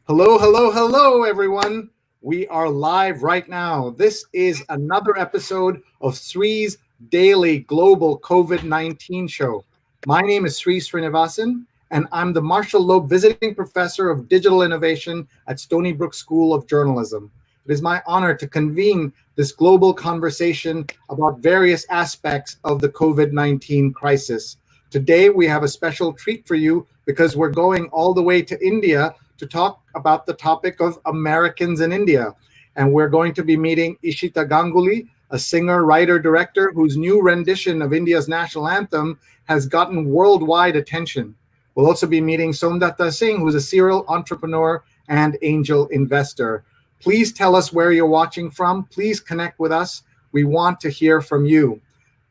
Hello, hello, hello, everyone. We are live right now. This is another episode of Sree's daily global COVID-19 show. My name is Sreenivasan, and I'm the Marshall Loeb Visiting Professor of Digital Innovation at Stony Brook School of Journalism. It is my honor to convene this global conversation about various aspects of the COVID-19 crisis. Today, we have a special treat for you because we're going all the way to India to talk about the topic of Americans in India. And we're going to be meeting Isheeta Ganguly, a singer, writer, director whose new rendition of India's national anthem has gotten worldwide attention. We'll also be meeting Somdutta Singh, who's a serial entrepreneur and angel investor. Please tell us where you're watching from. Please connect with us. We want to hear from you.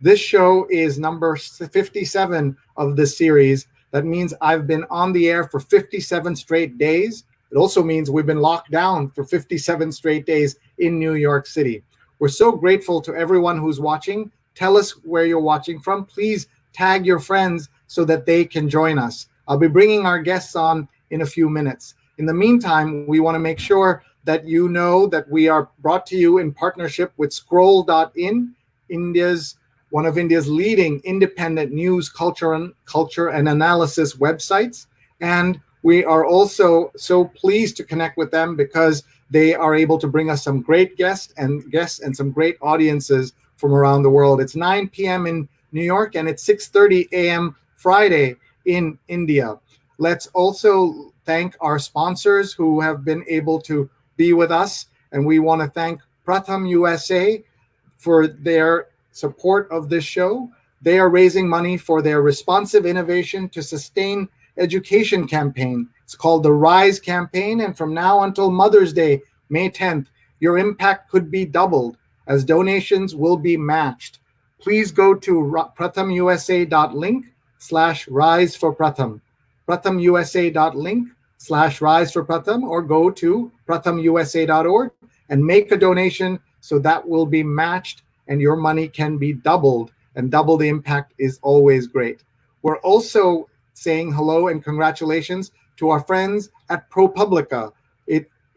This show is number 57 of this series. That means I've been on the air for 57 straight days. It also means we've been locked down for 57 straight days in New York City. We're so grateful to everyone who's watching. Tell us where you're watching from. Please tag your friends so that they can join us. I'll be bringing our guests on in a few minutes. In the meantime, we want to make sure that you know that we are brought to you in partnership with Scroll.in, one of India's leading independent news, culture and analysis websites. And we are also so pleased to connect with them because they are able to bring us some great guests and some great audiences from around the world. It's 9 p.m. in New York and it's 6:30 a.m. Friday in India. Let's also thank our sponsors who have been able to be with us. And we want to thank Pratham USA for their support of this show. They are raising money for their responsive innovation to sustain education campaign. It's called the RISE campaign. And from now until Mother's Day, May 10th, your impact could be doubled as donations will be matched. Please go to prathamusa.link/rise for Pratham. prathamusa.link/rise for Pratham, or go to prathamusa.org and make a donation so that will be matched and your money can be doubled, and double the impact is always great. We're also saying hello and congratulations to our friends at ProPublica.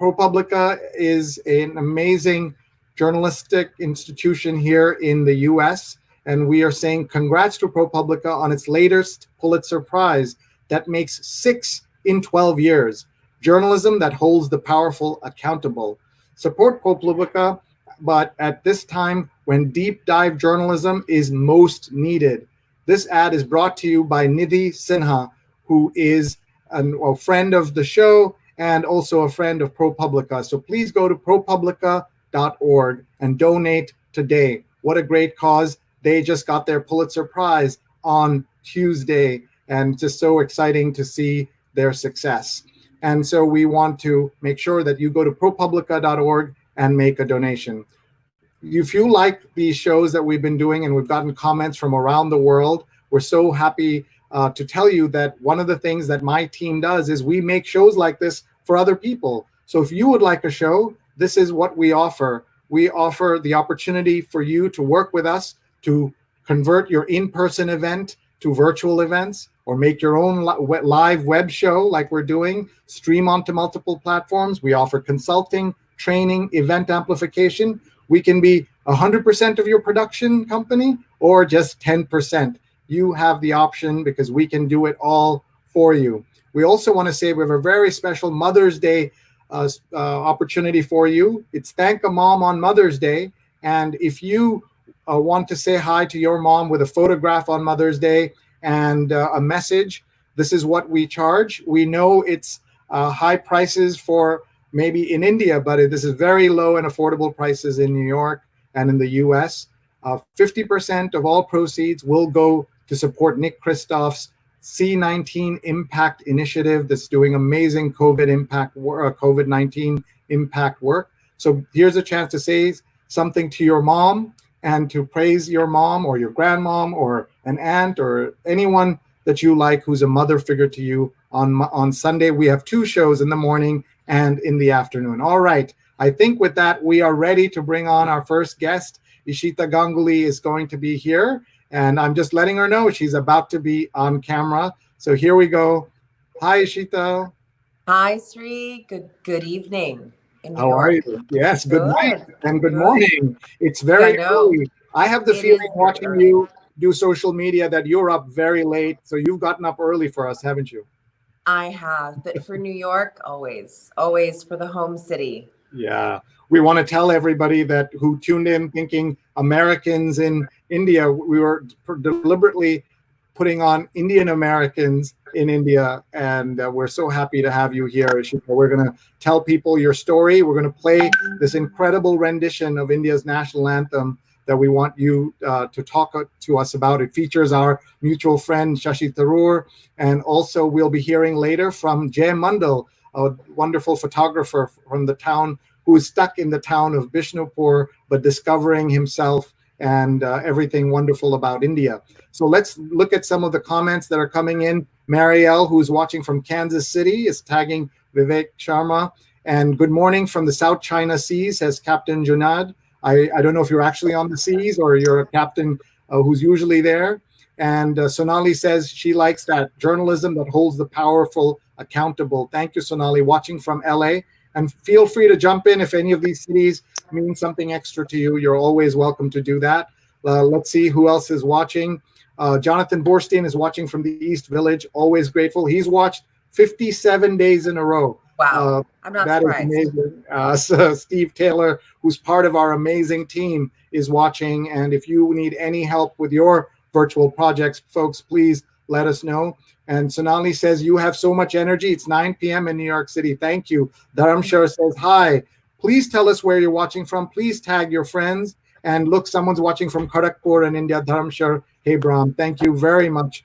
ProPublica is an amazing journalistic institution here in the US, and we are saying congrats to ProPublica on its latest Pulitzer Prize that makes 6 in 12 years. Journalism that holds the powerful accountable. Support ProPublica, but at this time when deep dive journalism is most needed. This ad is brought to you by Nidhi Sinha, who is a friend of the show and also a friend of ProPublica. So please go to propublica.org and donate today. What a great cause. They just got their Pulitzer Prize on Tuesday, and just so exciting to see their success. And so we want to make sure that you go to propublica.org and make a donation. If you like these shows that we've been doing and we've gotten comments from around the world, we're so happy to tell you that one of the things that my team does is we make shows like this for other people. So if you would like a show, this is what we offer. We offer the opportunity for you to work with us to convert your in-person event to virtual events, or make your own live web show like we're doing, stream onto multiple platforms. We offer consulting, training, event amplification. We can be 100% of your production company or just 10%. You have the option because we can do it all for you. We also want to say we have a very special Mother's Day opportunity for you. It's Thank a Mom on Mother's Day. And if you want to say hi to your mom with a photograph on Mother's Day and a message, this is what we charge. We know it's high prices for maybe in India, but this is very low and affordable prices in New York and in the US. 50% of all proceeds will go to support Nick Kristoff's C19 Impact Initiative that's doing amazing COVID-19 impact work. So here's a chance to say something to your mom and to praise your mom or your grandmom or an aunt or anyone that you like who's a mother figure to you. On Sunday, we have 2 shows in the morning and in the afternoon. All right. I think with that, we are ready to bring on our first guest. Isheeta Ganguly is going to be here, and I'm just letting her know she's about to be on camera. So here we go. Hi, Ishita. Hi, Sree. Good evening in New How are York. you? Yes, good night Good, and good good. morning. It's Yeah, I very know. early. I have the It feeling is very watching early. you do social media that you're up very late. So you've gotten up early for us, haven't you? I have, but for New York, always for the home city. Yeah. We want to tell everybody that who tuned in thinking Americans in India, we were deliberately putting on Indian Americans in India. And we're so happy to have you here, Ishita. We're going to tell people your story. We're going to play this incredible rendition of India's national anthem that we want you to talk to us about. It features our mutual friend Shashi Tharoor. And also, we'll be hearing later from Jay Mandal, a wonderful photographer from the town who is stuck in the town of Bishnupur, but discovering himself and everything wonderful about India. So let's look at some of the comments that are coming in. Marielle, who's watching from Kansas City, is tagging Vivek Sharma. And good morning from the South China Seas, says Captain Junad. I don't know if you're actually on the seas or you're a captain who's usually there. And Sonali says she likes that journalism that holds the powerful accountable. Thank you, Sonali, watching from LA. And feel free to jump in if any of these cities mean something extra to you. You're always welcome to do that. Let's see who else is watching. Jonathan Borstein is watching from the East Village. Always grateful. He's watched 57 days in a row. Wow, Uh, I'm not that is surprised. amazing. So Steve Taylor, who's part of our amazing team, is watching. And if you need any help with your virtual projects, folks, please let us know. And Sonali says, you have so much energy. It's 9 p.m. in New York City. Thank you. Dharamshar says, hi. Please tell us where you're watching from. Please tag your friends. And look, someone's watching from Kharagpur in India. Dharamshar, hey, Brahm. Thank you very much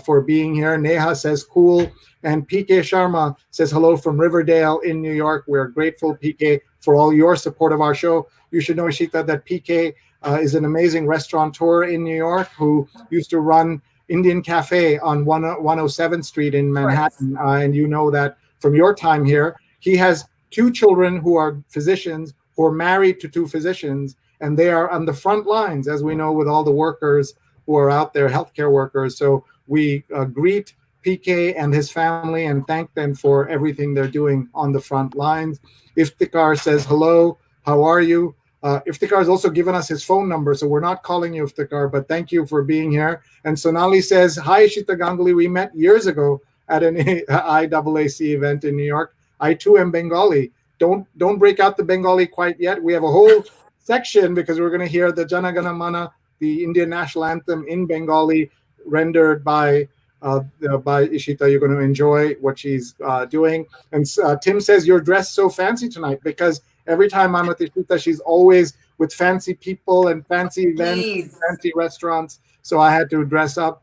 for being here. Neha says, cool. And PK Sharma says, hello from Riverdale in New York. We're grateful, PK, for all your support of our show. You should know, Ishita, that PK is an amazing restaurateur in New York who used to run Indian Cafe on 107th Street in Right. Manhattan. And you know that from your time here. He has two children who are physicians who are married to two physicians, and they are on the front lines, as we know, with all the workers who are out there, healthcare workers. So we greet PK and his family and thank them for everything they're doing on the front lines. Iftikhar says, hello, how are you? Iftikhar has also given us his phone number, so we're not calling you Iftikhar, but thank you for being here. And Sonali says, hi, Isheeta Ganguly. We met years ago at an IAAC event in New York. I too am Bengali. Don't break out the Bengali quite yet. We have a whole section because we're going to hear the Jana Gana Mana, the Indian national anthem in Bengali, rendered by Ishita. You're going to enjoy what she's doing. And Tim says you're dressed so fancy tonight because every time I'm with Ishita, she's always with fancy people and fancy events, Please. fancy restaurants. So I had to dress up.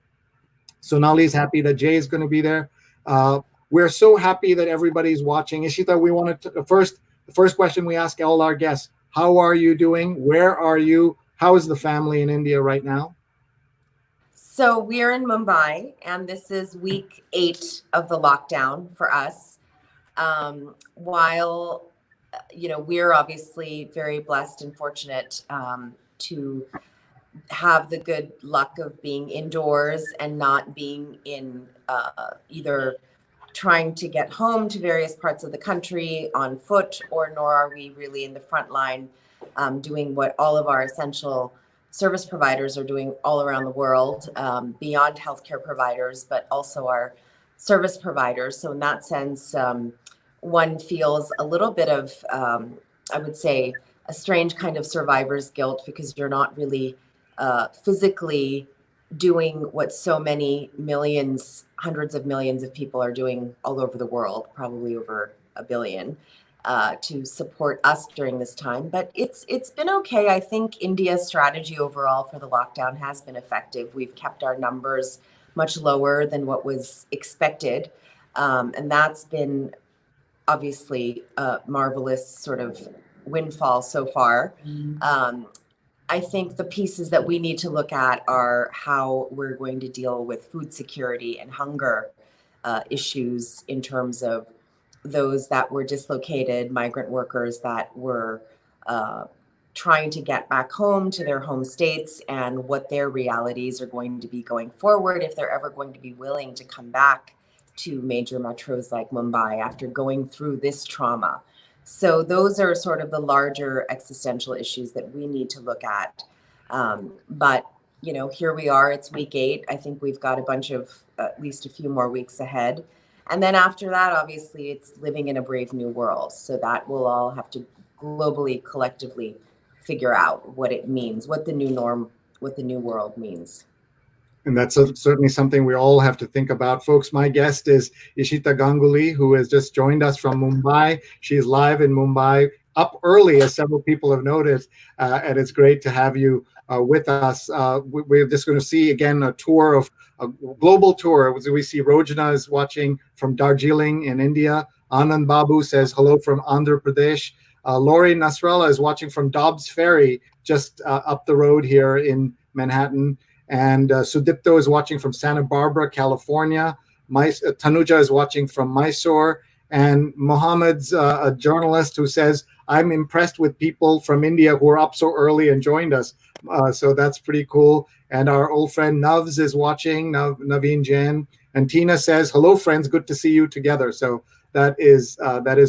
Sonali's happy that Jay is going to be there. Uh, we're so happy that everybody's watching. Ishita, we wanted to, the first question we ask all our guests: how are you doing? Where are you? How is the family in India right now? So we're in Mumbai, and this is week 8 of the lockdown for us. While we're obviously very blessed and fortunate to have the good luck of being indoors and not being in either trying to get home to various parts of the country on foot, or nor are we really in the front line doing what all of our essential service providers are doing all around the world, beyond healthcare providers, but also our service providers. So in that sense, one feels a little bit of, I would say, a strange kind of survivor's guilt because you're not really physically doing what so many millions, hundreds of millions of people are doing all over the world, probably over a billion, to support us during this time. But it's been okay. I think India's strategy overall for the lockdown has been effective. We've kept our numbers much lower than what was expected, and that's been obviously a marvelous sort of windfall so far. I think the pieces that we need to look at are how we're going to deal with food security and hunger issues in terms of those that were dislocated, migrant workers that were uh, trying to get back home to their home states, and what their realities are going to be going forward if they're ever going to be willing to come back to major metros like Mumbai after going through this trauma. So those are sort of the larger existential issues that we need to look at. But you know, here we are, it's week 8. I think we've got a bunch of, at least a few more weeks ahead. And then after that, obviously, it's living in a brave new world. So that we'll all have to globally, collectively figure out what it means, what the new norm, what the new world means. And that's certainly something we all have to think about. Folks, my guest is Isheeta Ganguly, who has just joined us from Mumbai. She is live in Mumbai, up early, as several people have noticed. And it's great to have you with us. We're just going to see, again, a global tour. We see Rojana is watching from Darjeeling in India. Anand Babu says hello from Andhra Pradesh. Lori Nasrallah is watching from Dobbs Ferry, just up the road here in Manhattan. And Sudipto is watching from Santa Barbara, California. Tanuja is watching from Mysore. And Mohammed's a journalist who says, I'm impressed with people from India who are up so early and joined us. So that's pretty cool. And our old friend Navs is watching, Naveen Jain. And Tina says, hello, friends. Good to see you together. So that is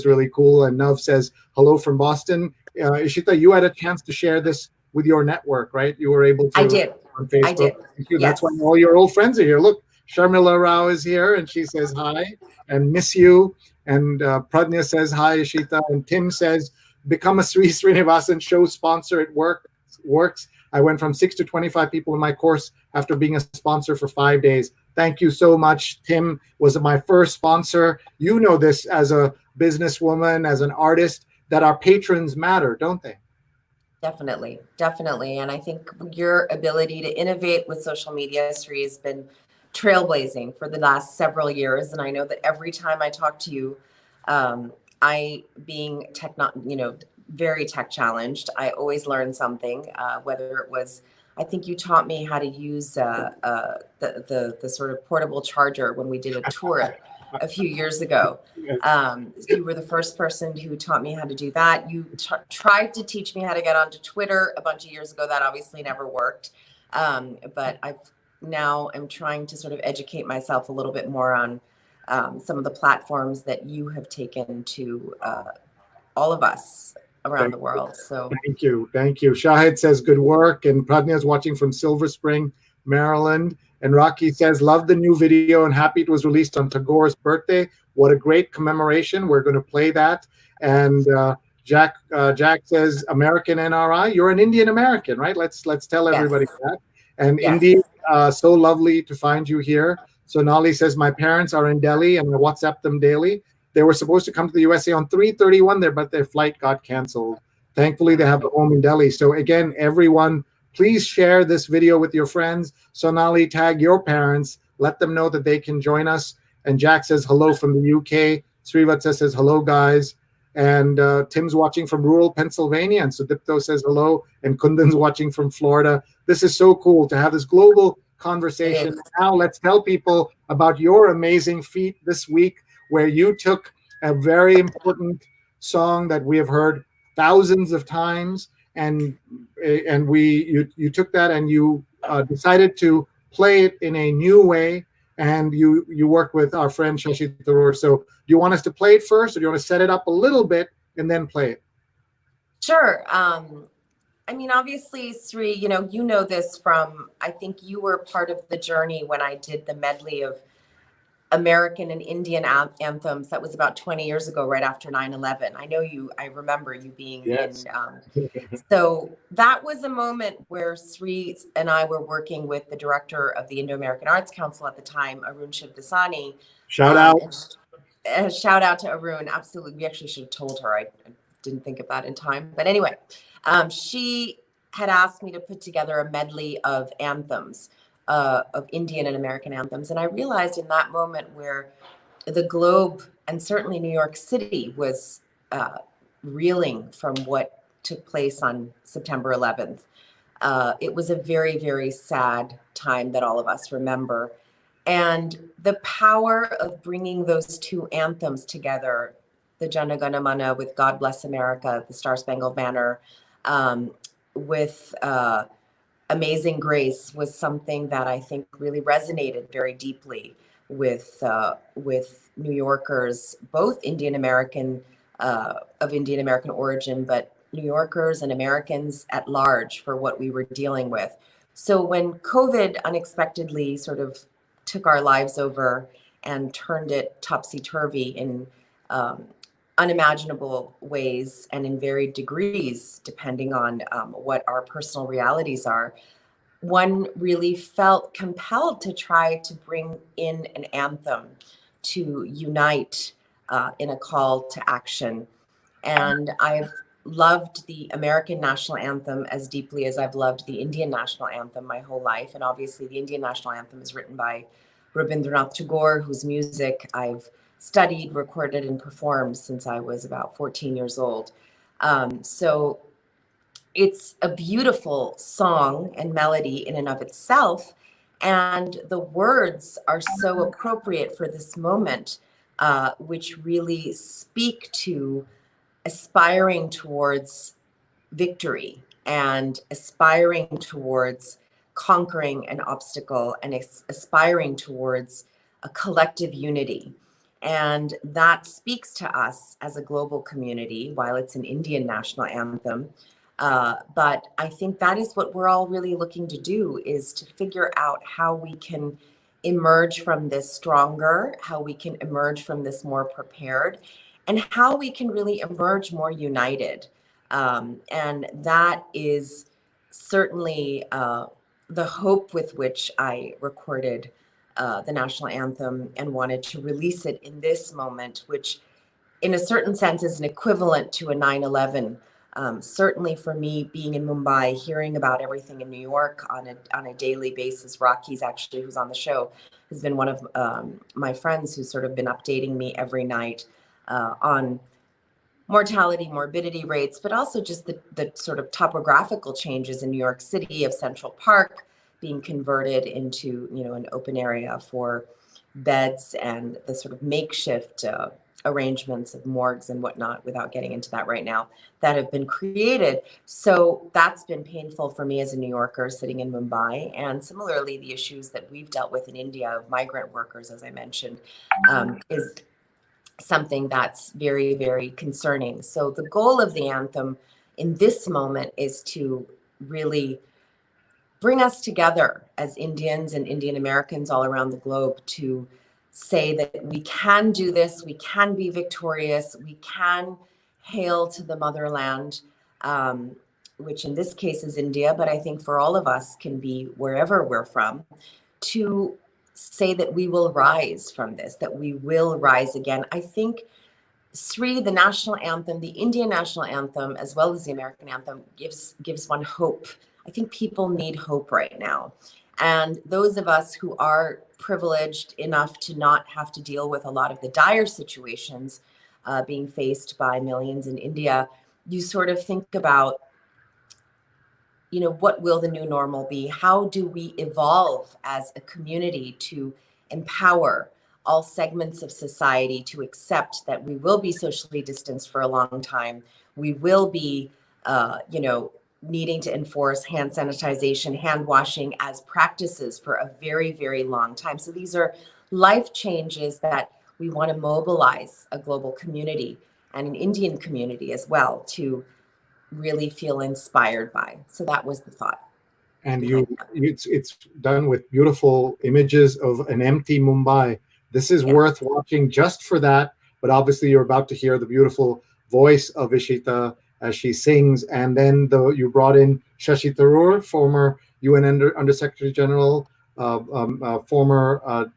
really cool. And Nav says, hello from Boston. Ishita, you had a chance to share this with your network, right? You were able to. I did. On Facebook. I did. Thank you. Yes. That's why all your old friends are here. Look, Sharmila Rao is here, and she says hi and miss you. And Pradnya says hi, Ishita. And Tim says, become a Sreenivasan show sponsor. It works. I went from 6 to 25 people in my course after being a sponsor for 5 days. Thank you so much. Tim was my first sponsor. You know this as a businesswoman, as an artist, that our patrons matter, don't they? Definitely, definitely. And I think your ability to innovate with social media, Sree, has been trailblazing for the last several years. And I know that every time I talk to you, I, being very tech challenged, I always learn something, whether it was, I think you taught me how to use the sort of portable charger when we did a tour a few years ago. You were the first person who taught me how to do that. You tried to teach me how to get onto Twitter a bunch of years ago. That obviously never worked. But I'm trying to sort of educate myself a little bit more on some of the platforms that you have taken to all of us around the world. So thank you. Shahid says good work, and Pradnya is watching from Silver Spring, Maryland. And Rocky says, love the new video and happy it was released on Tagore's birthday. What a great commemoration. We're going to play that. And Jack says, American NRI. You're an Indian American, right? Let's tell everybody that. And yes. Indeed, so lovely to find you here. Sonali says, my parents are in Delhi and I WhatsApp them daily. They were supposed to come to the USA on 3/31 there, but their flight got canceled. Thankfully, they have a home in Delhi. So again, everyone, please share this video with your friends. Sonali, tag your parents. Let them know that they can join us. And Jack says hello from the UK. Srivatsa says hello, guys. And Tim's watching from rural Pennsylvania. And Sudipto says hello. And Kundan's watching from Florida. This is so cool to have this global conversation. Now let's tell people about your amazing feat this week, where you took a very important song that we have heard thousands of times, and you took that and you decided to play it in a new way, and you worked with our friend Shashi Tharoor. So do you want us to play it first, or do you want to set it up a little bit and then play it? Sure. I mean, obviously, Sree, you know this from, I think you were part of the journey when I did the medley of American and Indian anthems. That was about 20 years ago, right after 9/11. I remember you being yes. in. So that was a moment where Sree and I were working with the director of the Indo-American Arts Council at the time, Arun Shivdasani. Shout out. Shout out to Arun. Absolutely. We actually should have told her. I didn't think of that in time. But anyway, she had asked me to put together a medley of anthems, of Indian and American anthems. And I realized in that moment where the globe, and certainly New York City, was reeling from what took place on September 11th. It was a very, very sad time that all of us remember. And the power of bringing those two anthems together, the Jana Gana Mana with God Bless America, the Star Spangled Banner, with Amazing Grace, was something that I think really resonated very deeply. with New Yorkers, both Indian American of Indian American origin, but New Yorkers and Americans at large for what we were dealing with. So when COVID unexpectedly sort of took our lives over and turned it topsy-turvy in unimaginable ways and in varied degrees, depending on what our personal realities are, one really felt compelled to try to bring in an anthem to unite in a call to action. And I've loved the American national anthem as deeply as I've loved the Indian national anthem my whole life. And obviously the Indian national anthem is written by Rabindranath Tagore, whose music I've studied, recorded, and performed since I was about 14 years old. So it's a beautiful song and melody in and of itself. And the words are so appropriate for this moment, which really speak to aspiring towards victory and aspiring towards conquering an obstacle and aspiring towards a collective unity. And that speaks to us as a global community, while it's an Indian national anthem. But I think that is what we're all really looking to do, is to figure out how we can emerge from this stronger, how we can emerge from this more prepared, and how we can really emerge more united. And that is certainly the hope with which I recorded the national anthem and wanted to release it in this moment, which in a certain sense is an equivalent to a 9/11. Certainly for me, being in Mumbai, hearing about everything in New York on a daily basis. Rocky's actually, who's on the show, has been one of my friends who's sort of been updating me every night on mortality, morbidity rates, but also just the sort of topographical changes in New York City, of Central Park being converted into, an open area for beds, and the sort of makeshift arrangements of morgues and whatnot, without getting into that right now, that have been created. So that's been painful for me as a New Yorker sitting in Mumbai. And similarly, the issues that we've dealt with in India of migrant workers, as I mentioned, is something that's very, very concerning. So the goal of the anthem in this moment is to really bring us together as Indians and Indian Americans all around the globe, to say that we can do this, we can be victorious, we can hail to the motherland, which in this case is India, but I think for all of us can be wherever we're from, to say that we will rise from this, that we will rise again. I think Sree, the national anthem, the Indian national anthem, as well as the American anthem, gives one hope. I think people need hope right now. And those of us who are privileged enough to not have to deal with a lot of the dire situations being faced by millions in India, you sort of think about, what will the new normal be? How do we evolve as a community to empower all segments of society to accept that we will be socially distanced for a long time? We will be, needing to enforce hand sanitization, hand washing as practices for a very, very long time. So these are life changes that we want to mobilize a global community and an Indian community as well to really feel inspired by. So that was the thought. And it's done with beautiful images of an empty Mumbai. This is worth watching just for that. But obviously, you're about to hear the beautiful voice of Ishita as she sings. And then you brought in Shashi Tharoor, former UN Undersecretary General, former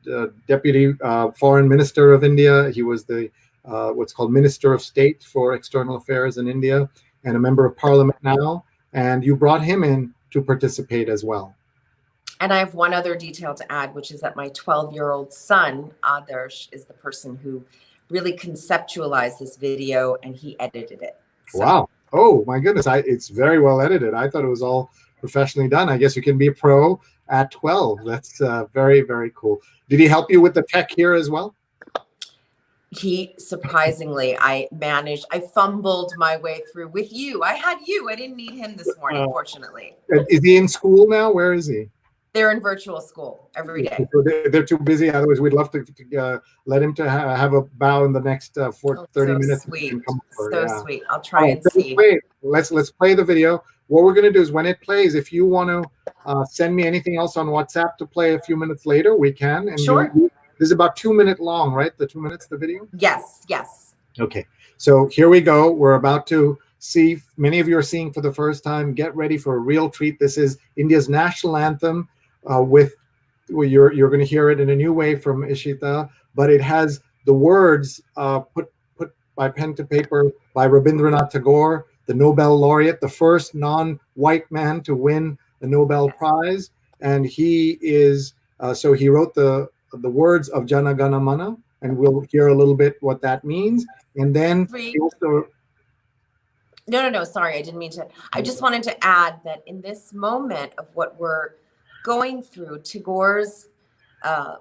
Deputy Foreign Minister of India. He was the what's called Minister of State for External Affairs in India, and a member of Parliament now. And you brought him in to participate as well. And I have one other detail to add, which is that my 12-year-old son, Adarsh, is the person who really conceptualized this video, and he edited it. So. Wow. Oh, my goodness. It's very well edited. I thought it was all professionally done. I guess you can be a pro at 12. That's very, very cool. Did he help you with the tech here as well? He, surprisingly, I fumbled my way through with you. I had you. I didn't need him this morning, fortunately. Is he in school now? Where is he? They're in virtual school every day. So they're too busy. Otherwise, we'd love to let him to have a bow in the next 30 so minutes. Sweet. So yeah. Sweet. I'll try and see. Let's play the video. What we're going to do is when it plays, if you want to send me anything else on WhatsApp to play a few minutes later, we can. And sure. This is about 2 minutes long, right? The 2 minutes, the video? Yes, yes. Okay. So here we go. We're about to see, many of you are seeing for the first time. Get ready for a real treat. This is India's national anthem you're going to hear it in a new way from Ishita, but it has the words put by pen to paper by Rabindranath Tagore, the Nobel laureate, the first non-white man to win the Nobel Prize. And he is, so he wrote the words of Jana Gana Mana, and we'll hear a little bit what that means. And then he also... No, sorry, I didn't mean to. I just wanted to add that in this moment of what we're going through, Tagore's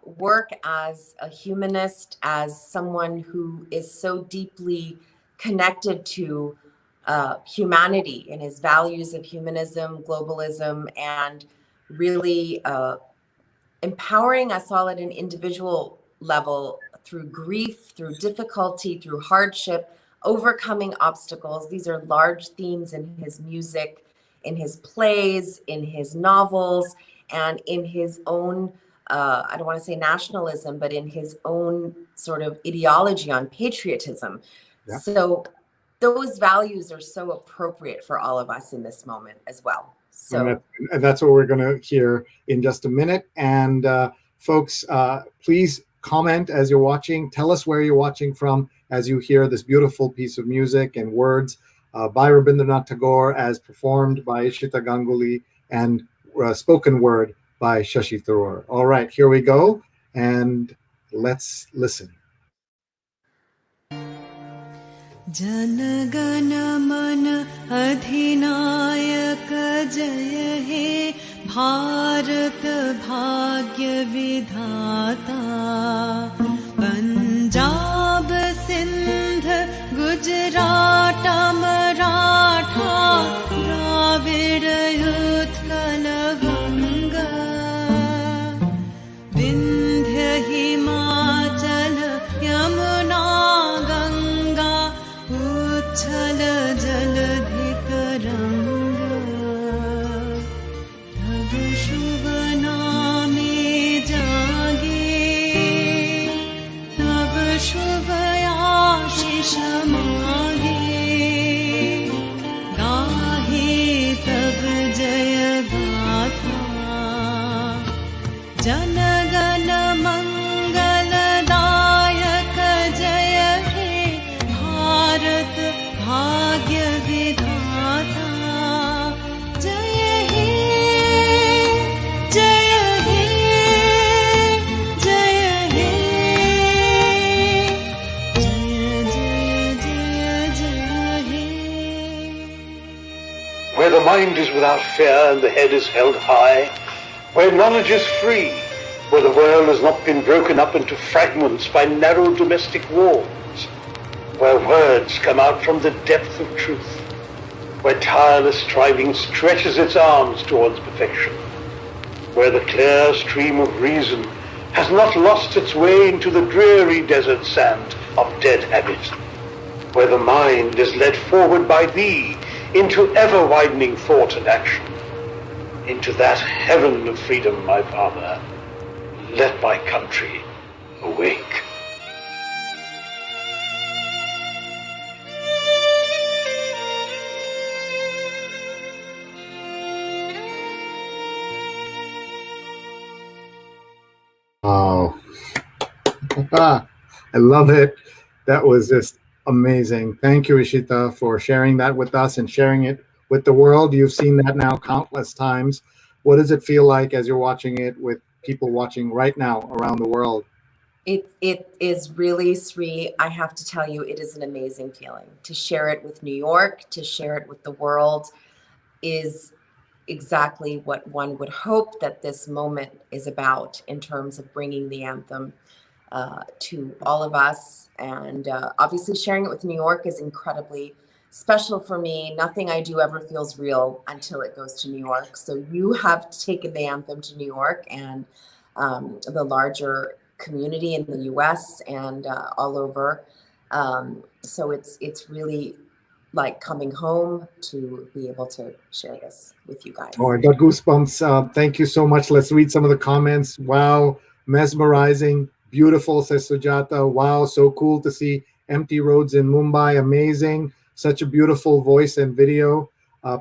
work as a humanist, as someone who is so deeply connected to humanity and his values of humanism, globalism, and really empowering us all at an individual level through grief, through difficulty, through hardship, overcoming obstacles. These are large themes in his music, in his plays, in his novels, and in his own, I don't want to say nationalism, but in his own sort of ideology on patriotism. Yeah. So those values are so appropriate for all of us in this moment as well. So and that's what we're going to hear in just a minute. And folks, please comment as you're watching. Tell us where you're watching from as you hear this beautiful piece of music and words by Rabindranath Tagore as performed by Isheeta Ganguly and spoken word by Shashi Tharoor. All right, here we go, and let's listen. Jana Gana Mana Adhinayak Jaya He Bharat Bhagya Vidhata Punjab Sindh Gujarat Maratha Dravid Utkal Ganga Vindhya Himachal Yamuna Ganga Uchal Jaladhi Taranga Tab Shubh Naame Jage Tab Shubh Ashish Mage Gahe Tab Jaya Gatha Jana Gana Mangal Dayak Jaya He Bharat Bhagya Vidhata Jaya He Jaya He Jaya He Jaya Jaya Jaya He. Where the mind is without fear and the head is held high, where knowledge is free, where the world has not been broken up into fragments by narrow domestic walls, where words come out from the depth of truth, where tireless striving stretches its arms towards perfection, where the clear stream of reason has not lost its way into the dreary desert sand of dead habit, where the mind is led forward by thee into ever-widening thought and action, into that heaven of freedom, my Father, let my country awake. Oh, I love it. That was just amazing. Thank you, Ishita, for sharing that with us and sharing it with the world. You've seen that now countless times. What does it feel like as you're watching it with people watching right now around the world? It is really, Sree, I have to tell you, it is an amazing feeling. To share it with New York, to share it with the world is exactly what one would hope that this moment is about in terms of bringing the anthem to all of us. And obviously sharing it with New York is incredibly special for me. Nothing I do ever feels real until it goes to New York. So you have taken the anthem to New York and the larger community in the U.S. and all over. So it's really like coming home to be able to share this with you guys. Oh, I got goosebumps. Thank you so much. Let's read some of the comments. Wow, mesmerizing, beautiful, says Sujata. Wow, so cool to see empty roads in Mumbai. Amazing. Such a beautiful voice and video.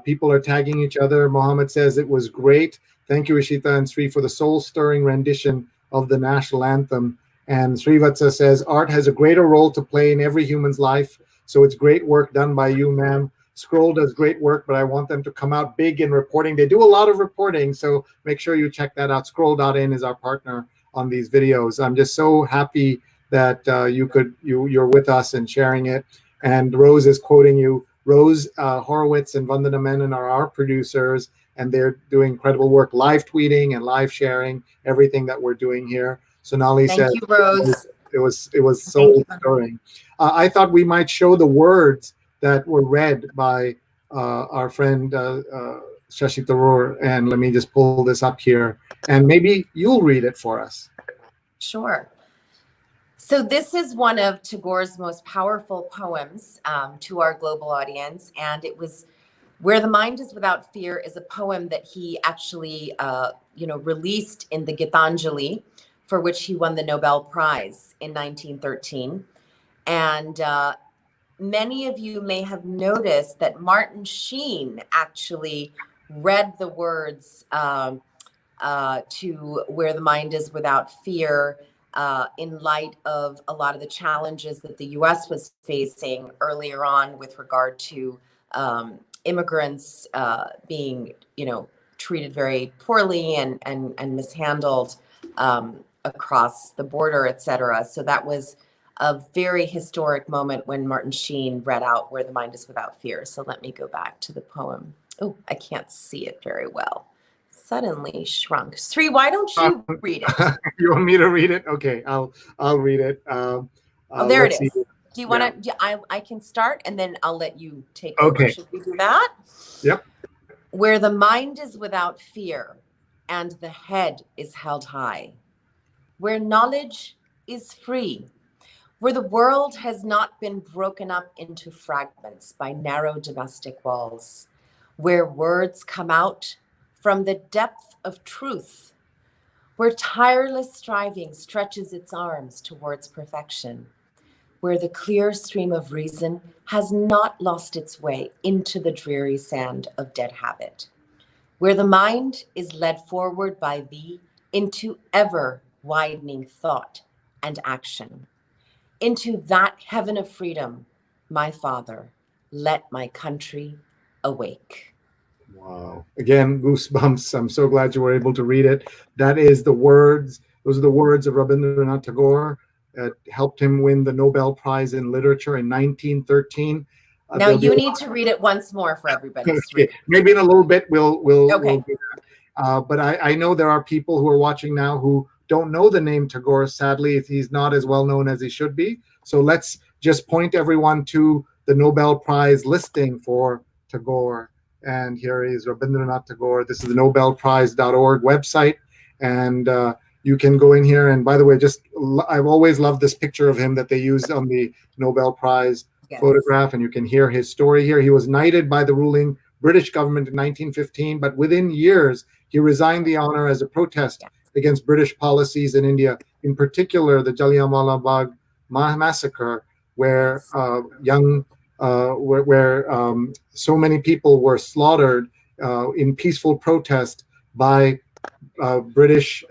People are tagging each other. Mohammed says it was great. Thank you, Ishita and Sree, for the soul-stirring rendition of the national anthem. And Srivatsa says, art has a greater role to play in every human's life. So it's great work done by you, ma'am. Scroll does great work, but I want them to come out big in reporting. They do a lot of reporting, so make sure you check that out. Scroll.in is our partner on these videos. I'm just so happy that you're with us and sharing it. And Rose is quoting you. Rose Horowitz and Vandana Menon are our producers, and they're doing incredible work, live tweeting and live sharing everything that we're doing here. Sonali says, Thank you, Rose. it was so stirring. I thought we might show the words that were read by our friend Shashi Tharoor, and let me just pull this up here, and maybe you'll read it for us. Sure. So this is one of Tagore's most powerful poems to our global audience, and it was Where the Mind is Without Fear is a poem that he actually released in the Gitanjali, for which he won the Nobel Prize in 1913. And many of you may have noticed that Martin Sheen actually read the words to Where the Mind is Without Fear in light of a lot of the challenges that the US was facing earlier on with regard to immigrants being, treated very poorly and mishandled across the border, et cetera. So that was a very historic moment when Martin Sheen read out Where the Mind is Without Fear. So let me go back to the poem. Oh, I can't see it very well. Suddenly shrunk. Sree, why don't you read it? You want me to read it? Okay, I'll read it. Oh, there it is. Do you want to? I can start and then I'll let you take over. Should we do that? Yep. Where the mind is without fear and the head is held high, where knowledge is free, where the world has not been broken up into fragments by narrow domestic walls, where words come out from the depth of truth, where tireless striving stretches its arms towards perfection, where the clear stream of reason has not lost its way into the dreary sand of dead habit, where the mind is led forward by thee into ever-widening thought and action, into that heaven of freedom, my Father, let my country awake. Wow. Again, goosebumps. I'm so glad you were able to read it. That is the words. Those are the words of Rabindranath Tagore that helped him win the Nobel Prize in Literature in 1913. Now you need to read it once more for everybody. Okay. Maybe in a little bit we'll Okay. do that. But I know there are people who are watching now who don't know the name Tagore. Sadly, he's not as well known as he should be. So let's just point everyone to the Nobel Prize listing for Tagore. And here is Rabindranath Tagore. This is the nobelprize.org website. And you can go in here. And by the way, I've always loved this picture of him that they used on the Nobel Prize photograph. And you can hear his story here. He was knighted by the ruling British government in 1915, but within years, he resigned the honor as a protest against British policies in India, in particular the Jallianwala Bagh massacre, where so many people were slaughtered in peaceful protest by British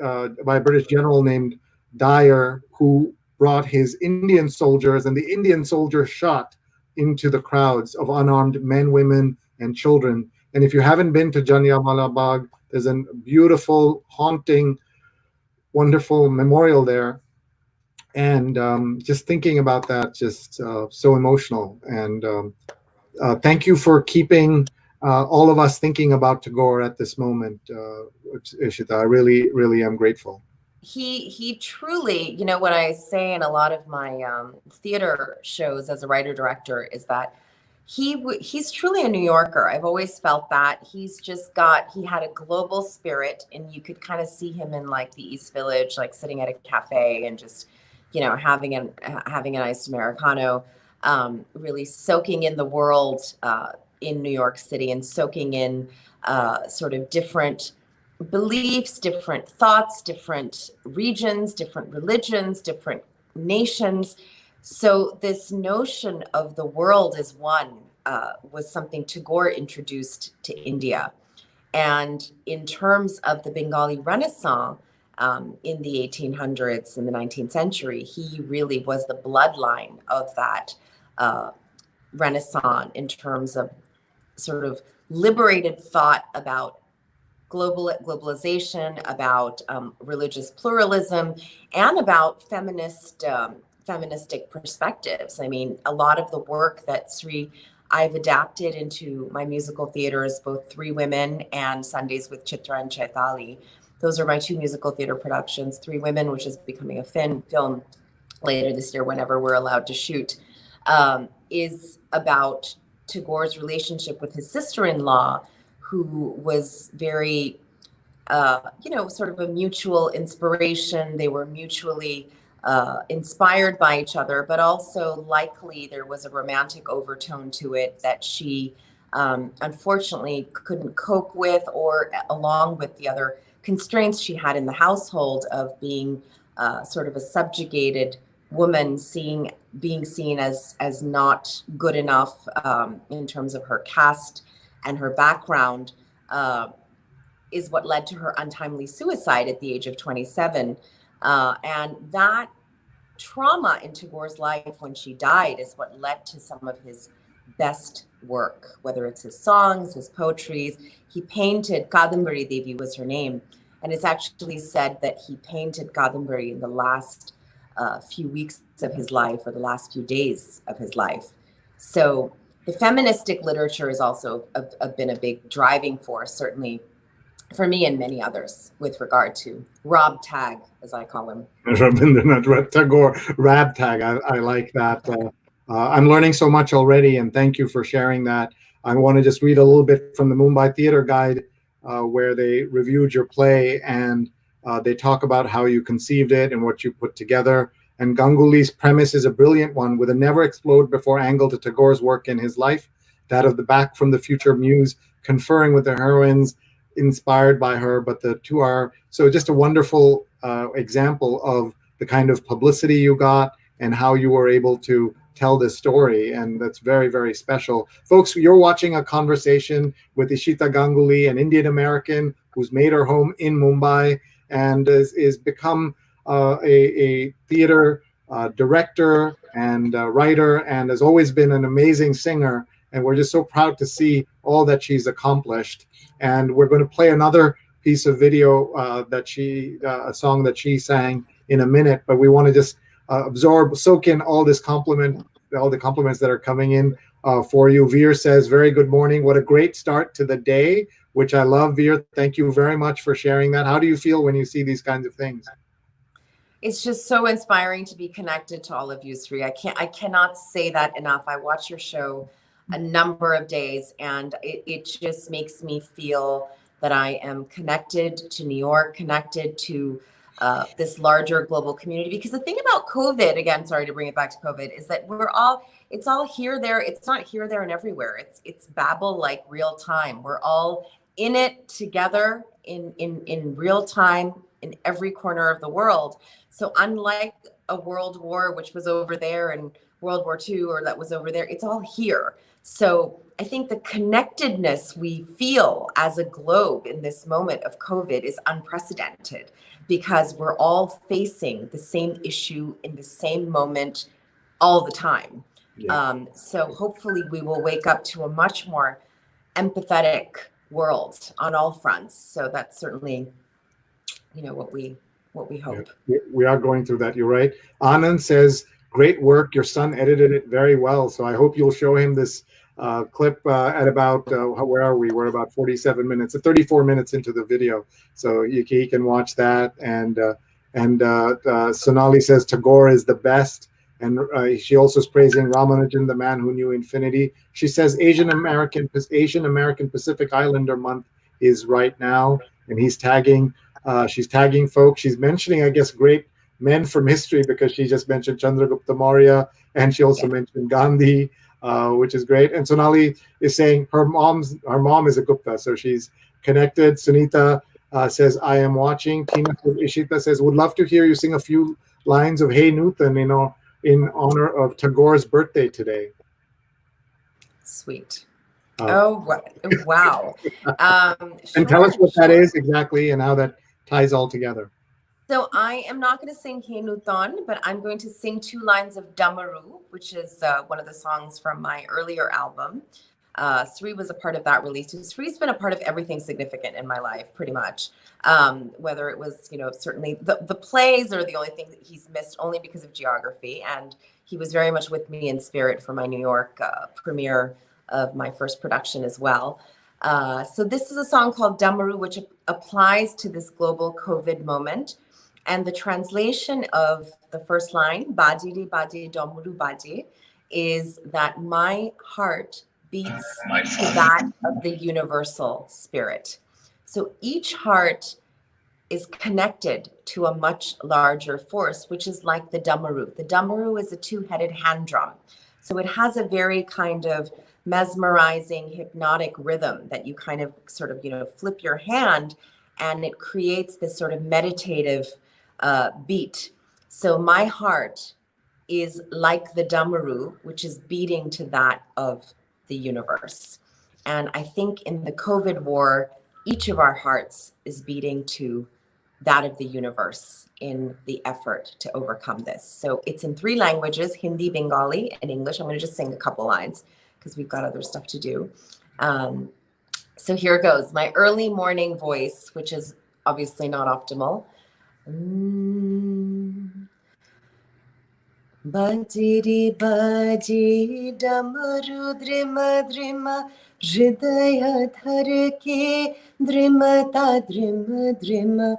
general named Dyer, who brought his Indian soldiers, and the Indian soldiers shot into the crowds of unarmed men, women, and children. And if you haven't been to Jallianwala Bagh, there's a beautiful, haunting, wonderful memorial there. And just thinking about that, just so emotional. And thank you for keeping all of us thinking about Tagore at this moment, Ishita. I really, really am grateful. He truly, what I say in a lot of my theater shows as a writer-director is that he's truly a New Yorker. I've always felt that. He had a global spirit, and you could kind of see him in like the East Village, like sitting at a cafe and just, having an iced Americano, really soaking in the world in New York City, and soaking in sort of different beliefs, different thoughts, different regions, different religions, different nations. So this notion of the world as one was something Tagore introduced to India. And in terms of the Bengali Renaissance in the 1800s, in the 19th century, he really was the bloodline of that Renaissance in terms of sort of liberated thought about globalization, about religious pluralism, and about feministic perspectives. I mean, a lot of the work that Sree I've adapted into my musical theaters, both Three Women and Sundays with Chitra and Chaitali. Those are my two musical theater productions. Three Women, which is becoming a film later this year, whenever we're allowed to shoot, is about Tagore's relationship with his sister-in-law, who was very, sort of a mutual inspiration. They were mutually inspired by each other, but also likely there was a romantic overtone to it that she unfortunately couldn't cope with, or along with the other constraints she had in the household of being sort of a subjugated woman, being seen as not good enough in terms of her caste and her background, is what led to her untimely suicide at the age of 27. And that trauma in Tagore's life when she died is what led to some of his best work, whether it's his songs, his poetries. He painted, Kadambari Devi was her name, and it's actually said that he painted Kadambari in the last few weeks of his life, or the last few days of his life. So the feministic literature has also been a big driving force, certainly for me and many others, with regard to Rob Tag, as I call him. Rabindranath Tagore, Rab Tag. I like that. I'm learning so much already, and thank you for sharing that. I want to just read a little bit from the Mumbai Theatre Guide, where they reviewed your play, and they talk about how you conceived it and what you put together. And Ganguly's premise is a brilliant one, with a never explode before angle to Tagore's work in his life, that of the back from the future muse conferring with the heroines inspired by her, but the two are so just a wonderful example of the kind of publicity you got and how you were able to tell this story, and that's very, very special. Folks, you're watching a conversation with Isheeta Ganguly, an Indian American who's made her home in Mumbai and is become a theater director and writer, and has always been an amazing singer, and we're just so proud to see all that she's accomplished. And we're going to play another piece of video a song that she sang in a minute, but we want to just soak in all the compliments that are coming in for you. Veer says, very good morning. What a great start to the day, which I love, Veer. Thank you very much for sharing that. How do you feel when you see these kinds of things? It's just so inspiring to be connected to all of you, Sree. I cannot say that enough. I watch your show a number of days, and it just makes me feel that I am connected to New York, connected to this larger global community. Because the thing about COVID, again, sorry to bring it back to COVID, is that it's all here, there. It's not here, there, and everywhere. It's Babel, like real time. We're all in it together in real time in every corner of the world. So unlike a world war, which was over there, and World War II, or that was over there, it's all here. So I think the connectedness we feel as a globe in this moment of COVID is unprecedented, because we're all facing the same issue in the same moment all the time. Yeah. So hopefully we will wake up to a much more empathetic world on all fronts. So that's certainly, what we hope. Yeah, we are going through that. You're right. Anand says, great work. Your son edited it very well. So I hope you'll show him this clip at about, where are we? We're about 47 minutes, 34 minutes into the video. So he can watch that. And Sonali says, Tagore is the best. And she also is praising Ramanujan, the man who knew infinity. She says Asian American Pacific Islander month is right now, and he's tagging. She's tagging folks. She's mentioning, I guess, great men from history, because she just mentioned Chandragupta Maurya, and she also mentioned Gandhi, which is great. And Sonali is saying her mom is a Gupta, so she's connected. Sunita says, I am watching. Tina Ishita says, would love to hear you sing a few lines of Hey Nutan, in honor of Tagore's birthday today. Sweet. Oh, wow. And tell us what that is exactly and how that ties all together. So I am not going to sing He Nutan, but I'm going to sing 2 lines of Damaru, which is one of the songs from my earlier album. Sree was a part of that release. Sree's been a part of everything significant in my life, pretty much. Whether it was, certainly the plays are the only thing that he's missed, only because of geography. And he was very much with me in spirit for my New York premiere of my first production as well. So this is a song called Damaru, which applies to this global COVID moment. And the translation of the first line, Bajiri Baji Domuru Baji, is that my heart beats to that of the universal spirit. So each heart is connected to a much larger force, which is like the Damaru. The Damaru is a 2-headed hand drum. So it has a very kind of mesmerizing, hypnotic rhythm that you kind of sort of, flip your hand, and it creates this sort of meditative beat. So my heart is like the Damaru, which is beating to that of the universe. And I think in the COVID war, each of our hearts is beating to that of the universe in the effort to overcome this. So it's in 3 languages, Hindi, Bengali, and English. I'm going to just sing a couple lines because we've got other stuff to do. So here goes. My early morning voice, which is obviously not optimal. Bajiri baji damaru drima drima hridaya dharke drimata drima drima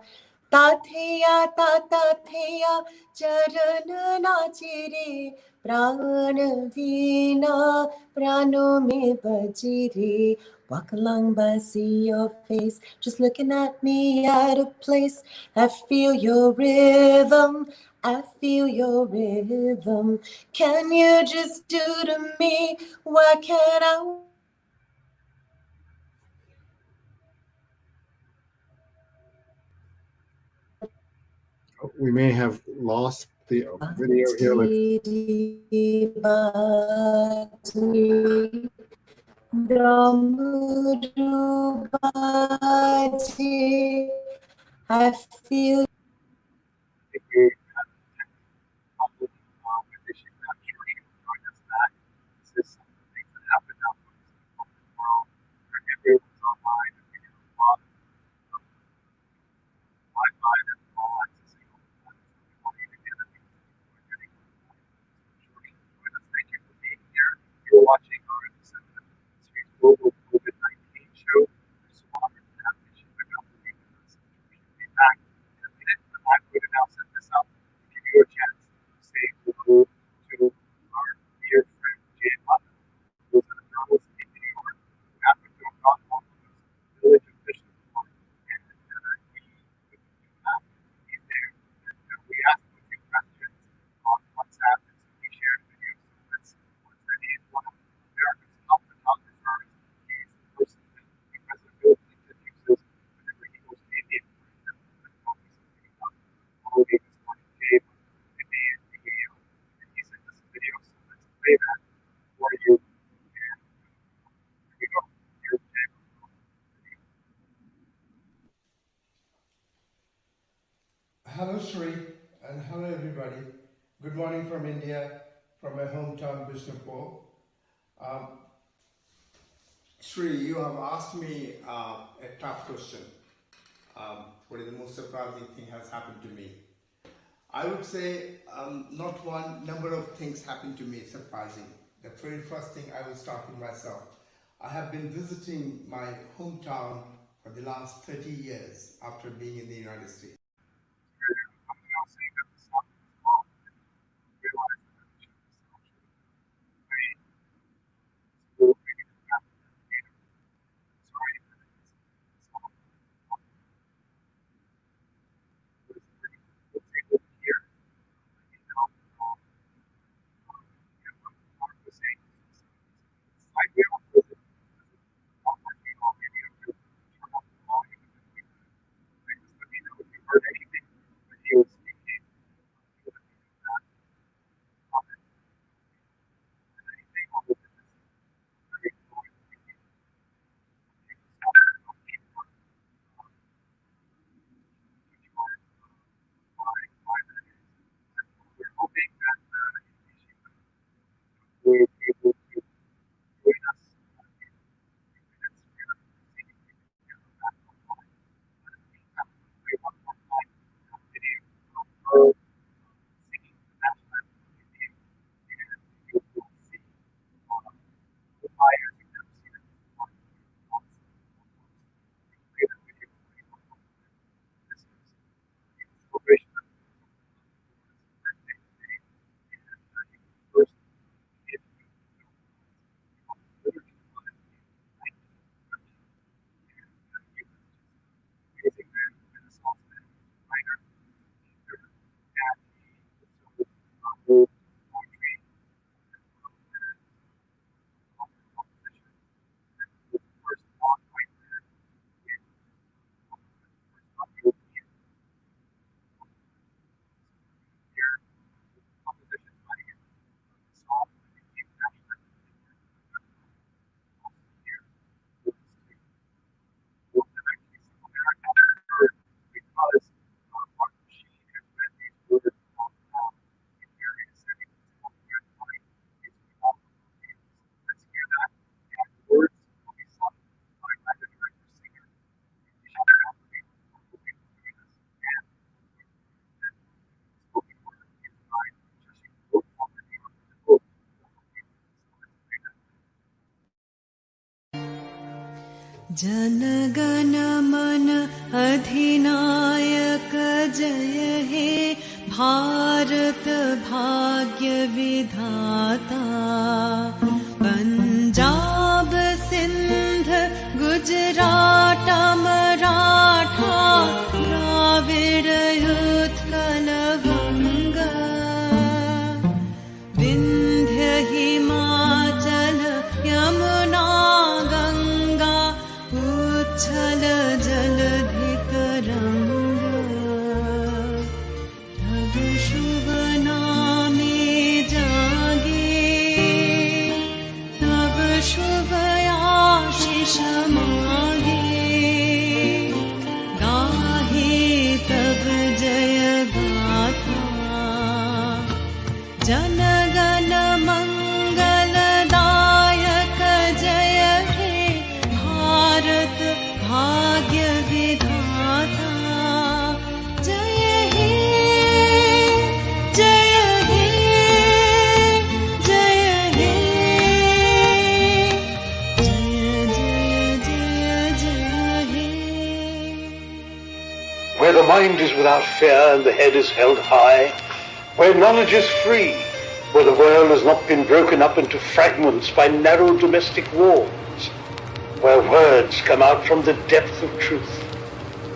tatheya tatheya charan nachire pran veena prano me bajire walk along by, see your face, just looking at me at a place. I feel your rhythm, I feel your rhythm. Can you just do to me what can I? We may have lost the video here. I feel. You're watching our episode of Sree's Global COVID-19 show. There's some other than Isheeta Ganguly with us. She'll be back in a minute, but I'm going to now set this up to give you a chance to say hello to our dear friend Jay Mandal, who is a journalist in New York, who happened to have gotten off of this village of Bishopsburg, and he's there. And we asked him a few questions on WhatsApp, and so he shared videos. So let's that he is one of America's top photographers. He's the person that the President Bill Clinton uses whenever he goes to India, for example. Let's talk something about following this morning Dave and he sent us a video, so let's play that for you. And here we go. Here's Dave. Hello, Sree, and hello, everybody. Good morning from India, from my hometown, Bishnupur. Sree, you have asked me a tough question. What is the most surprising thing has happened to me? I would say not one, number of things happened to me surprising. The very first thing, I will start with myself. I have been visiting my hometown for the last 30 years after being in the United States. Jana Gana मन अधिनायक जय हे भारत भाग्य विधाता पंजाब सिंध गुजरात मराठा द्राविड़ उत्कल बंगा विंध्य हिमाचल यमुना गंगा उच्छल जलधि तरंगा तब शुभ नामे जागे तब शुभ आशीष मागे गाहे तब जय गाथा जन गण मंगलदायक जय हे भारत भाग्य विधाता जय हे जय हे जय हे जय जय जय जय हे Where the mind is without fear and the head is held high, where knowledge is free, where the world has not been broken up into fragments by narrow domestic walls, where words come out from the depth of truth,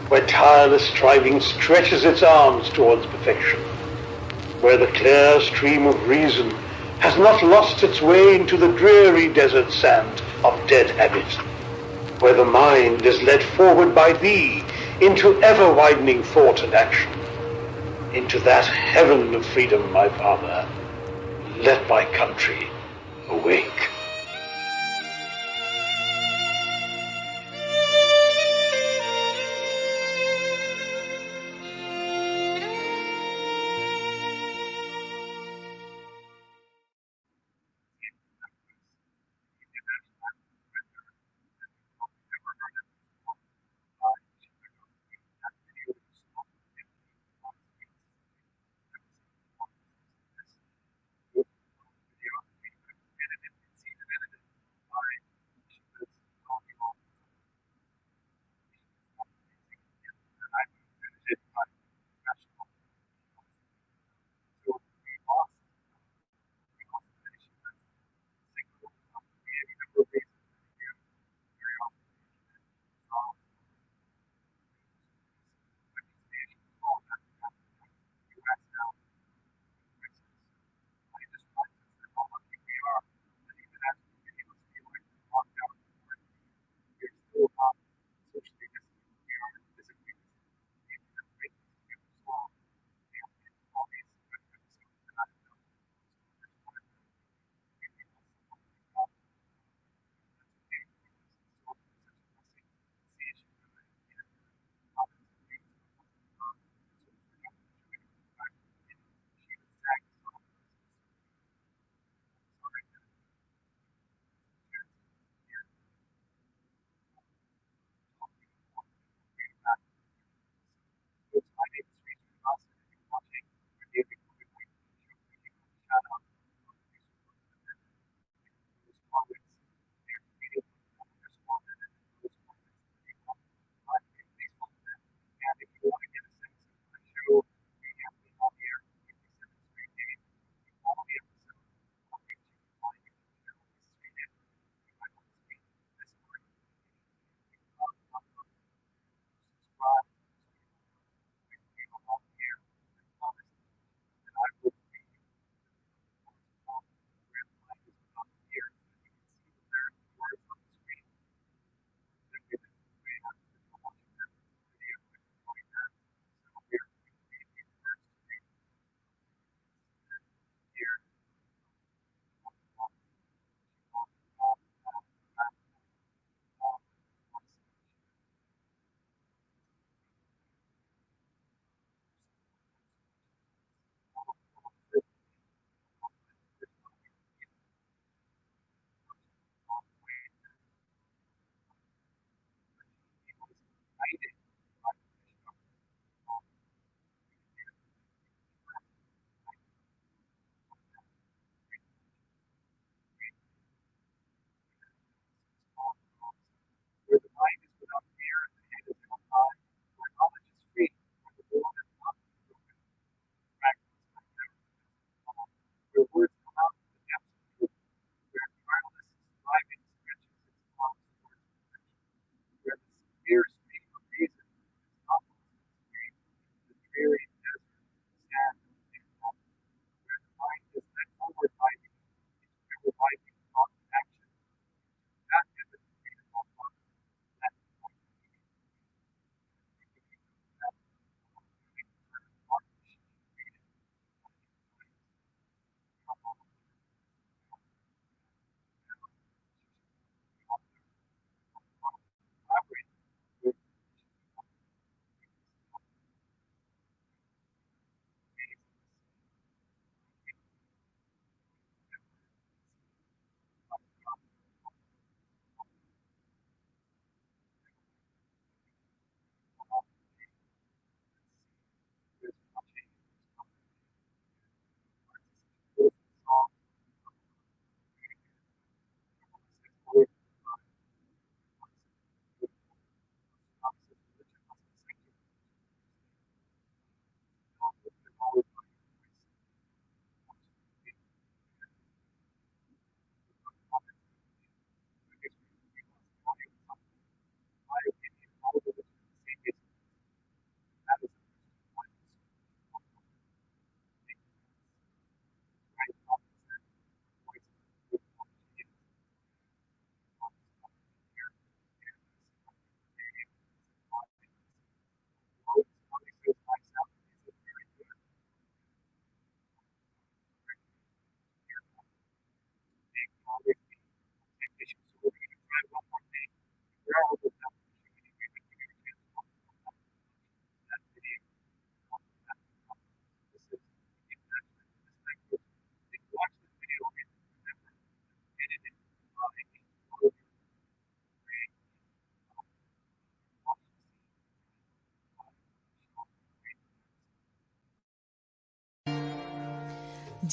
where tireless striving stretches its arms towards perfection, where the clear stream of reason has not lost its way into the dreary desert sand of dead habit, where the mind is led forward by thee into ever-widening thought and action, into that heaven of freedom, my Father, let my country awake.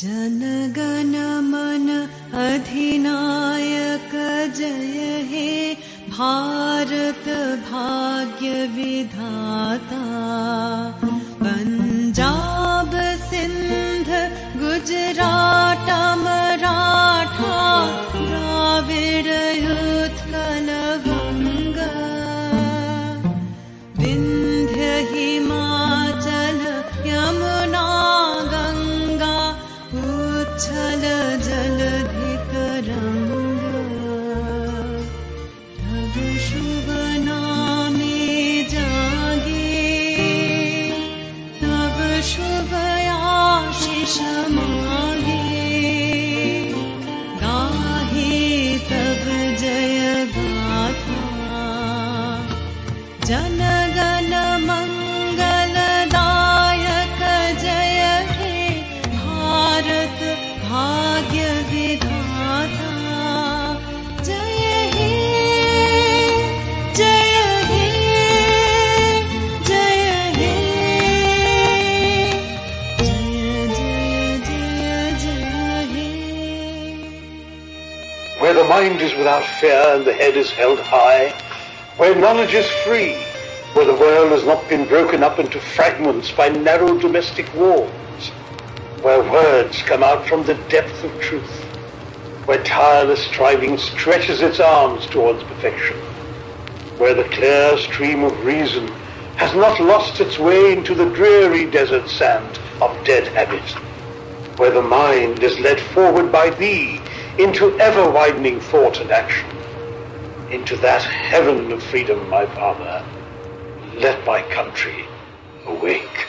Jana Gana मन अधिनायक जय हे भारत भाग्य विधाता पंजाब सिंध गुजरात मराठा द्राविड़ उत्कल बंग विंध्य हिमाचल यमुना गंगा उच्छल जलधि तरंग तब शुभ नामे जागे तब शुभ आशीष मागे गाहे तब जय गाथा जन गण मंगल दायक जय हे भारत भाग्य विधाता जय हे जय हे जय हे जय जय जय जय हे Where the mind is without fear and the head is held high, where knowledge is free, where the world has not been broken up into fragments by narrow domestic walls, where words come out from the depth of truth, where tireless striving stretches its arms towards perfection, where the clear stream of reason has not lost its way into the dreary desert sand of dead habit, where the mind is led forward by thee into ever-widening thought and action, into that heaven of freedom, my father, let my country awake.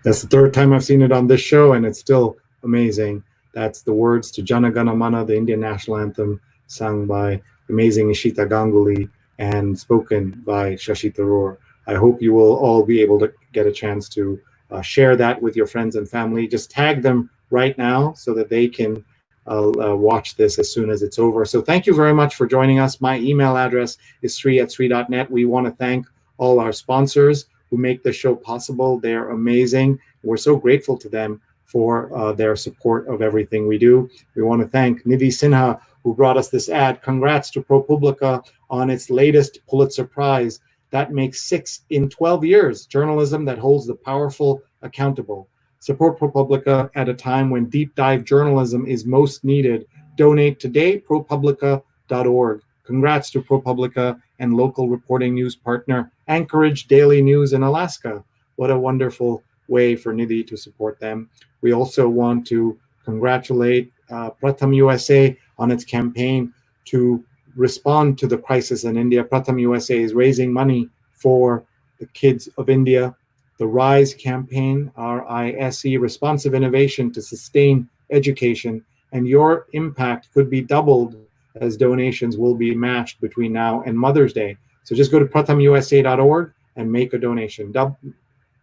That's the third time I've seen it on this show, and it's still amazing. That's the words to Jana Gana Mana, the Indian national anthem, sung by amazing Isheeta Ganguly and spoken by Shashi Tharoor. I hope you will all be able to get a chance to share that with your friends and family. Just tag them right now so that they can watch this as soon as it's over. So thank you very much for joining us. My email address is sree@sree.net. We want to thank all our sponsors who make this show possible. They're amazing. We're so grateful to them for their support of everything we do. We want to thank Nidhi Sinha, who brought us this ad. Congrats to ProPublica on its latest Pulitzer Prize. That makes 6 in 12 years, journalism that holds the powerful accountable. Support ProPublica at a time when deep dive journalism is most needed. Donate today, propublica.org. Congrats to ProPublica and local reporting news partner, Anchorage Daily News in Alaska. What a wonderful way for Nidhi to support them. We also want to congratulate Pratham USA on its campaign to respond to the crisis in India. Pratham USA is raising money for the kids of India. The RISE campaign, RISE, responsive innovation to sustain education, and your impact could be doubled as donations will be matched between now and Mother's Day. So just go to prathamusa.org and make a donation.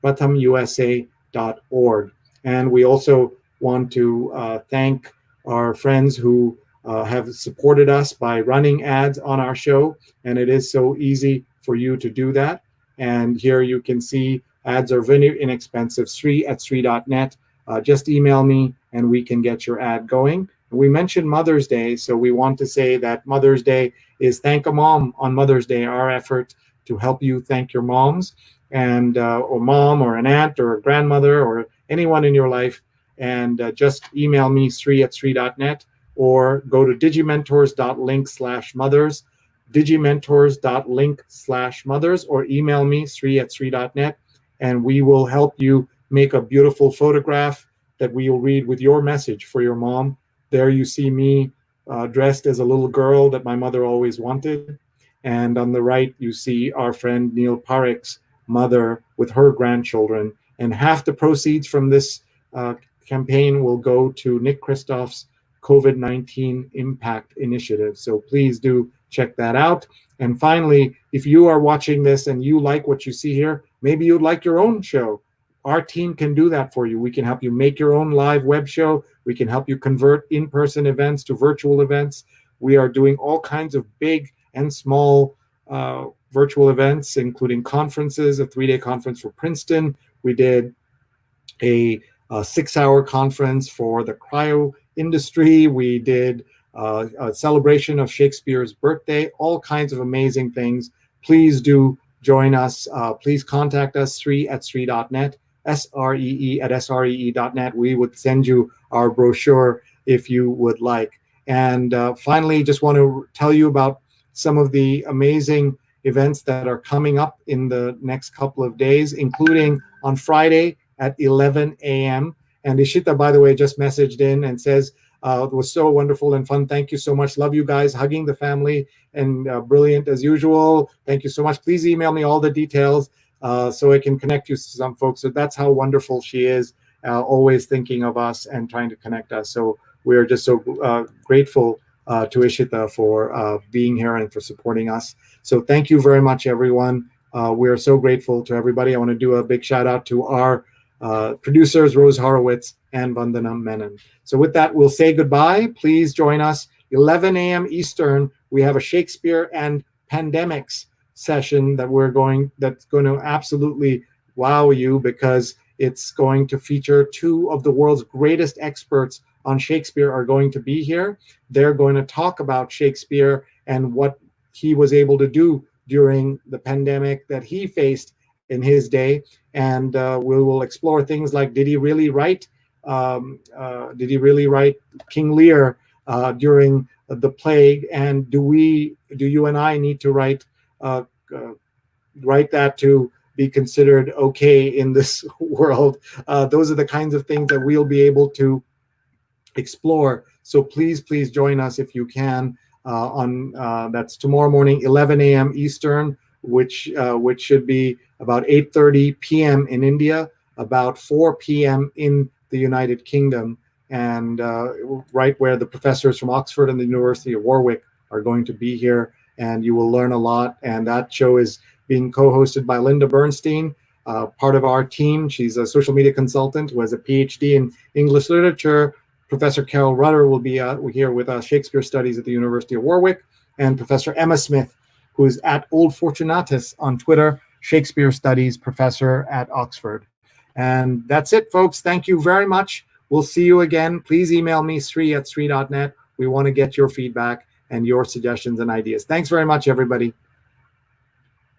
prathamusa.org. And we also want to thank our friends who have supported us by running ads on our show, and it is so easy for you to do that. And here you can see ads are very inexpensive. Sree@sree.net. Just email me and we can get your ad going. We mentioned Mother's Day, so we want to say that Mother's Day is Thank a Mom on Mother's Day, our effort to help you thank your moms, and or mom or an aunt or a grandmother or anyone in your life. And just email me, Sree@sree.net, or go to digimentors.link/mothers, digimentors.link/mothers, or email me, Sree@sree.net, and we will help you make a beautiful photograph that we will read with your message for your mom. There you see me dressed as a little girl that my mother always wanted. And on the right, you see our friend Neil Parekh's mother with her grandchildren. And half the proceeds from this campaign will go to Nick Kristoff's COVID-19 Impact Initiative. So please do check that out. And finally, if you are watching this and you like what you see here, maybe you'd like your own show. our team can do that for you. We can help you make your own live web show. We can help you convert in-person events to virtual events. We are doing all kinds of big and small virtual events, including conferences, a 3-day conference for Princeton. We did a 6-hour conference for the cryo industry. We did a celebration of Shakespeare's birthday, all kinds of amazing things. Please do join us. Please contact us, Sree@Sree.net, SREE@SREE.net. We would send you our brochure if you would like. And finally, just want to tell you about some of the amazing events that are coming up in the next couple of days, including on Friday at 11 a.m. And Ishita, by the way, just messaged in and says, it was so wonderful and fun. Thank you so much. Love you guys. Hugging the family and brilliant as usual. Thank you so much. Please email me all the details so I can connect you to some folks. So that's how wonderful she is, always thinking of us and trying to connect us. So we are just so grateful to Ishita for being here and for supporting us. So thank you very much, everyone. We are so grateful to everybody. I want to do a big shout out to our producers, Rose Horowitz and Vandana Menon. So with that, we'll say goodbye. Please join us 11 a.m. Eastern. We have a Shakespeare and pandemics session that's going to absolutely wow you, because it's going to feature 2 of the world's greatest experts on Shakespeare are going to be here. They're going to talk about Shakespeare and what he was able to do during the pandemic that he faced in his day. And we will explore things like, did he really write King Lear during the plague? And do you and I need to write that to be considered okay in this world? Those are the kinds of things that we'll be able to explore. So please join us if you can on that's tomorrow morning, 11 a.m. Eastern, which should be about 8:30 p.m. in India, about 4 p.m. in the United Kingdom, and right where the professors from Oxford and the University of Warwick are going to be here, and you will learn a lot. And that show is being co-hosted by Linda Bernstein, part of our team. She's a social media consultant who has a PhD in English literature. Professor Carol Rutter will be here with Shakespeare Studies at the University of Warwick, and Professor Emma Smith, who is at Old Fortunatus on Twitter, Shakespeare Studies professor at Oxford. And that's it, folks. Thank you very much. We'll see you again. Please email me, Sree@Sree.net. We want to get your feedback and your suggestions and ideas. Thanks very much, everybody.